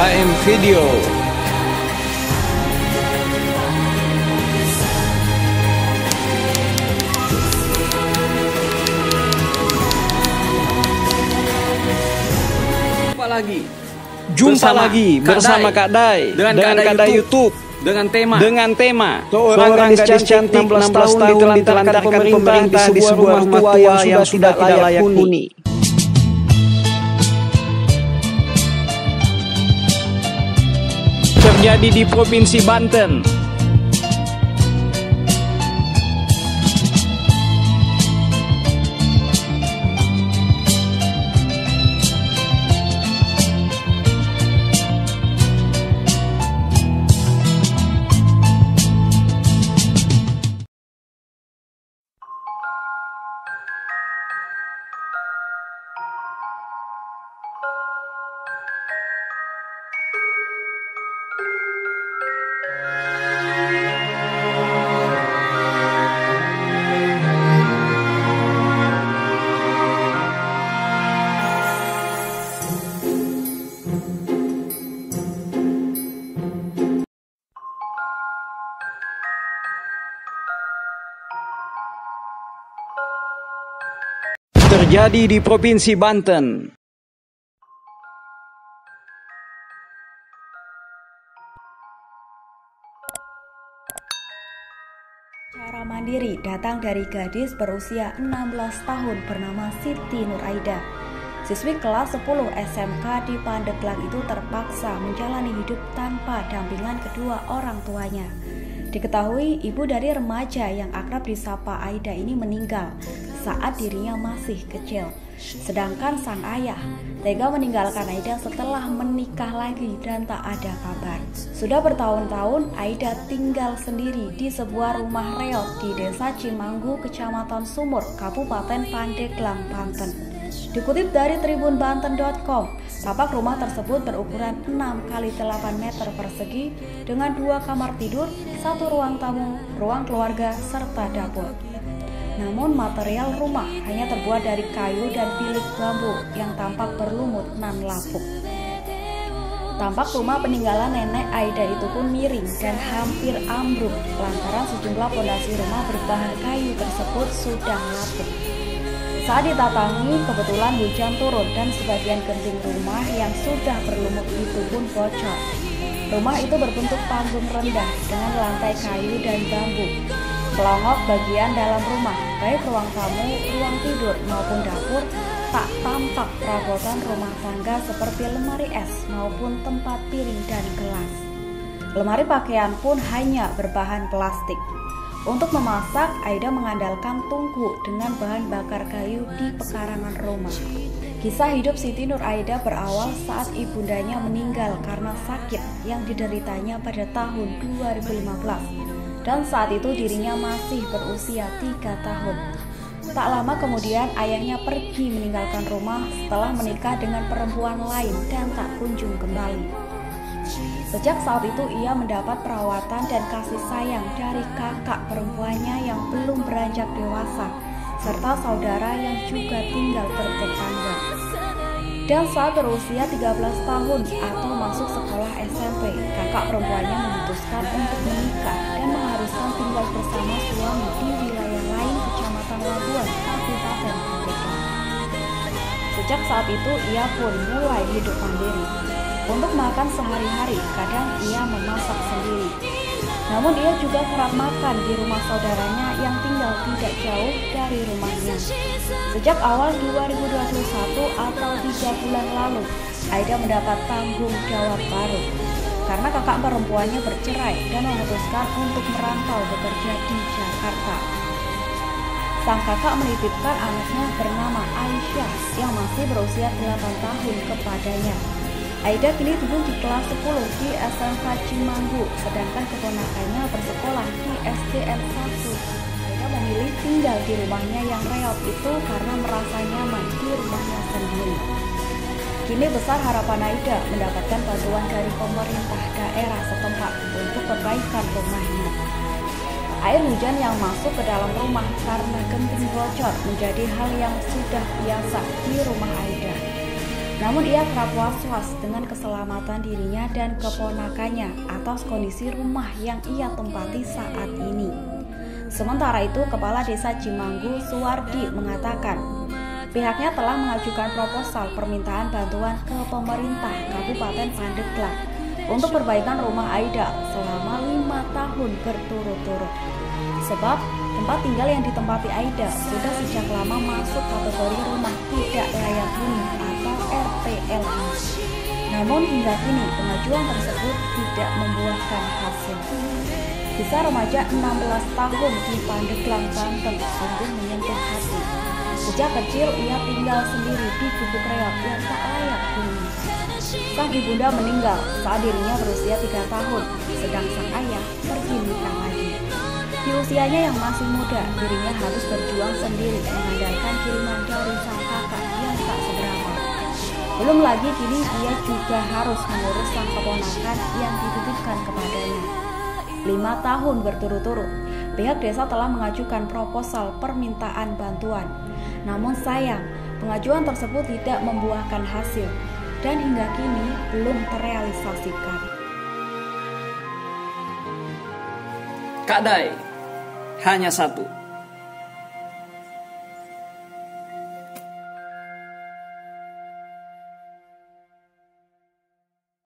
AM Video. Jumpa lagi bersama Kak Dai dengan Kak Dai YouTube dengan tema seorang gadis cantik 16 tahun ditelantarkan pemerintah di sebuah rumah tua yang sudah tidak layak huni. Terjadi di Provinsi Banten. Terjadi di Provinsi Banten. Cara mandiri datang dari gadis berusia 16 tahun bernama Siti Nur Aida. Siswi kelas 10 SMK di Pandeglang itu terpaksa menjalani hidup tanpa dampingan kedua orang tuanya. Diketahui ibu dari remaja yang akrab disapa Aida ini meninggal saat dirinya masih kecil. Sedangkan sang ayah tega meninggalkan Aida setelah menikah lagi dan tak ada kabar. Sudah bertahun-tahun Aida tinggal sendiri di sebuah rumah reot di Desa Cimanggu, Kecamatan Sumur, Kabupaten Pandeglang, Banten. Dikutip dari tribunbanten.com, tapak rumah tersebut berukuran 6 x 8 meter persegi dengan 2 kamar tidur, 1 ruang tamu, ruang keluarga, serta dapur. Namun material rumah hanya terbuat dari kayu dan bilik bambu yang tampak berlumut nan lapuk. Tampak rumah peninggalan nenek Aida itu pun miring dan hampir ambruk lantaran sejumlah pondasi rumah berbahan kayu tersebut sudah lapuk. Saat ditatangi, kebetulan hujan turun dan sebagian genting rumah yang sudah berlumut itu pun bocor. Rumah itu berbentuk panggung rendah dengan lantai kayu dan bambu. Pelongok bagian dalam rumah, baik ruang tamu, ruang tidur maupun dapur, tak tampak perabotan rumah tangga seperti lemari es maupun tempat piring dan gelas. Lemari pakaian pun hanya berbahan plastik. Untuk memasak, Aida mengandalkan tungku dengan bahan bakar kayu di pekarangan rumah. Kisah hidup Siti Nur Aida berawal saat ibundanya meninggal karena sakit yang dideritanya pada tahun 2015. Dan saat itu dirinya masih berusia 3 tahun. Tak lama kemudian ayahnya pergi meninggalkan rumah setelah menikah dengan perempuan lain dan tak kunjung kembali. Sejak saat itu ia mendapat perawatan dan kasih sayang dari kakak perempuannya yang belum beranjak dewasa, serta saudara yang juga tinggal bertetangga. Dan saat berusia 13 tahun atau masuk sekolah SMP, kakak perempuannya memutuskan untuk menikah dan mengharuskan tinggal bersama suami di wilayah lain Kecamatan Labuan, Kabupaten Pandeglang. Sejak saat itu ia pun mulai hidup mandiri. Untuk makan sehari-hari, kadang ia memasak sendiri. Namun ia juga kerap makan di rumah saudaranya yang tinggal tidak jauh dari rumahnya. Sejak awal 2021 atau 3 bulan lalu, Aida mendapat tanggung jawab baru karena kakak perempuannya bercerai dan memutuskan untuk merantau bekerja di Jakarta. Sang kakak menitipkan anaknya bernama Aisyah yang masih berusia 8 tahun kepadanya. Aida kini duduk di kelas 10 di SMK Cimanggu, sedangkan keponakannya bersekolah di SDN 1. Aida memilih tinggal di rumahnya yang reot itu karena merasa nyaman di rumahnya sendiri. Kini besar harapan Aida mendapatkan bantuan dari pemerintah daerah setempat untuk perbaikan rumahnya. Air hujan yang masuk ke dalam rumah karena genting bocor menjadi hal yang sudah biasa di rumah Aida. Namun ia kerap was-was dengan keselamatan dirinya dan keponakannya atas kondisi rumah yang ia tempati saat ini. Sementara itu, Kepala Desa Cimanggu, Suwardi, mengatakan pihaknya telah mengajukan proposal permintaan bantuan ke pemerintah Kabupaten Pandeglang untuk perbaikan rumah Aida selama 5 tahun berturut-turut. Sebab tempat tinggal yang ditempati Aida sudah sejak lama masuk kategori rumah tidak layak huni atau RTLH. Namun hingga kini pengajuan tersebut tidak membuahkan hasil. Kisah remaja 16 tahun di Pandeglang, Banten sungguh menyentuh hati. Sejak kecil ia tinggal sendiri di gubuk reot yang tak layak huni. Sang ibunda meninggal saat dirinya berusia 3 tahun, sedang sang ayah pergi nikah lagi. Di usianya yang masih muda, dirinya harus berjuang sendiri mengandalkan kiriman dari sang kakak yang tak seberapa. Belum lagi kini ia juga harus mengurus sang keponakan yang dititipkan kepadanya. 5 tahun berturut-turut, pihak desa telah mengajukan proposal permintaan bantuan. Namun sayang, pengajuan tersebut tidak membuahkan hasil dan hingga kini belum terrealisasikan. Kak Dai, hanya satu.